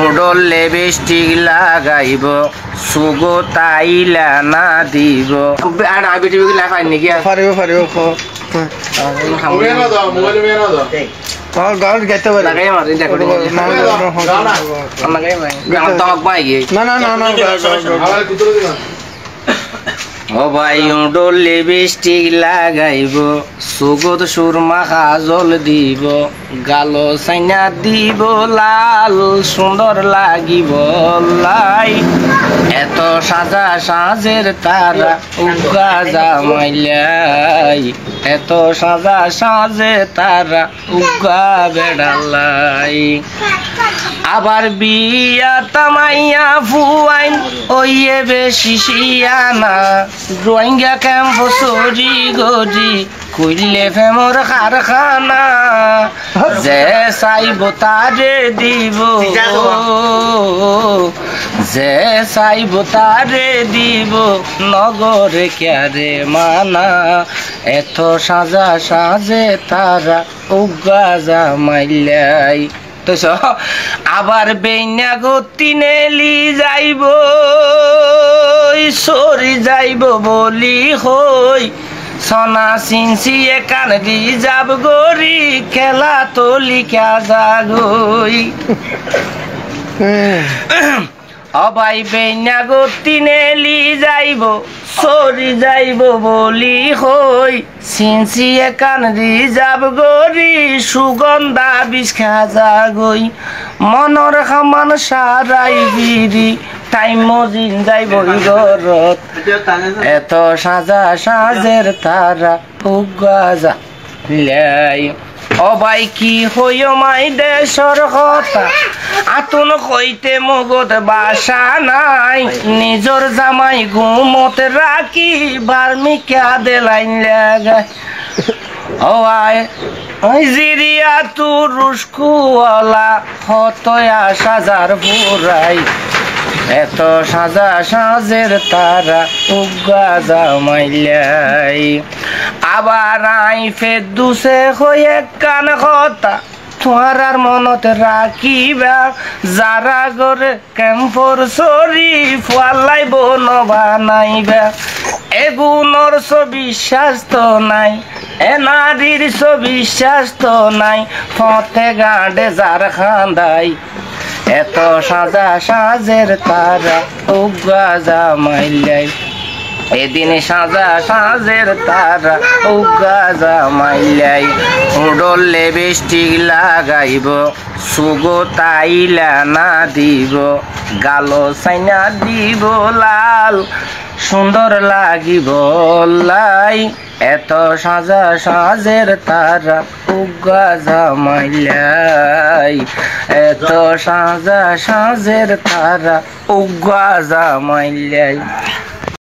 Woodley বৃষ্টি লাগাইব সুগো তাইলা না দিব আর আই বিটি বিটি লাগাই নাকি পারিব গাঁৱত গাইতে পারে লাগাই মার এটা করে লাগাই মার গাঁও তো পাই গই না ও ভাই উডলে বৃষ্টি লাগাইব সুগত সুরমা কাজল দিব গালো সাইনা দিব লাল সুন্দর লাগিব লাই এত সাজা সাজের তারা উগা জামাইলাই এত সাজা সাজে তারা উগা বেড়ালাই আবার বিয়া তামাইয়া ফুয়াইন ওইয়ে বেশি শিয়ানা রোহিঙ্গা ক্যাম্প সরি গরি কইলে ফেমর কারখানা যে চাইব তারে দিব যে চাইব তারে দিব নগরে ক্যারে মানা এত সাজা সাজে তারা উগা জামাইলাই তো আবার বেইনা গতি নেলি যাইব সরি যাইব বলি হই সোনা সিনসিয়ে কান দি যাব গরি খেলা তো লিখা যাগই অবাই বেইনা গতি নেলি যাইব সরি যাইব বলি হই সিনসিয়ে কান দি যাব গরি সুগন্ধা বিষ খা যাগই মনর খামান সারাই বিরি টাইম মজিন যাইব ঘরত এত সাজা সাজের তারা উগা যাই ও ভাই কি হইও মাই দেশর কথা আতুন কইতে মগত বাসা নাই নিজর জামাই ঘুমত রাখি বার্মিকা দেলাইন লাগাই ও আয় ওই জিরিয়া তু রুস্কুওয়ালা হতয়া সাজার বুড়াই এত সাজা সাজের তারা উগা জামাইলাই আবার আই ফেদুসে হয়ে কান কথা তোমার মনত রাখিবা যারা গরে ক্যাম্পর সরি ফালাই বন বানাইবা এগুনোর বিশ্বাস তো নাই এ নারীর বিশ্বাস তো নাই ফতে গাঁডে যার খান্দাই এত সাজা সাজের তারা উগা জামাইলাই এদিন সাজা সাজের তারা উগা জামাইলাই উডলে বৃষ্টি লাগাইব সুগো তাইলা না দিব গালো সাইনা দিব লাল সুন্দর লাগিব লাই এত সাজা সাজের তারা উগা জামাইলাই এত সাজা সাজের তারা উগা জামাইলাই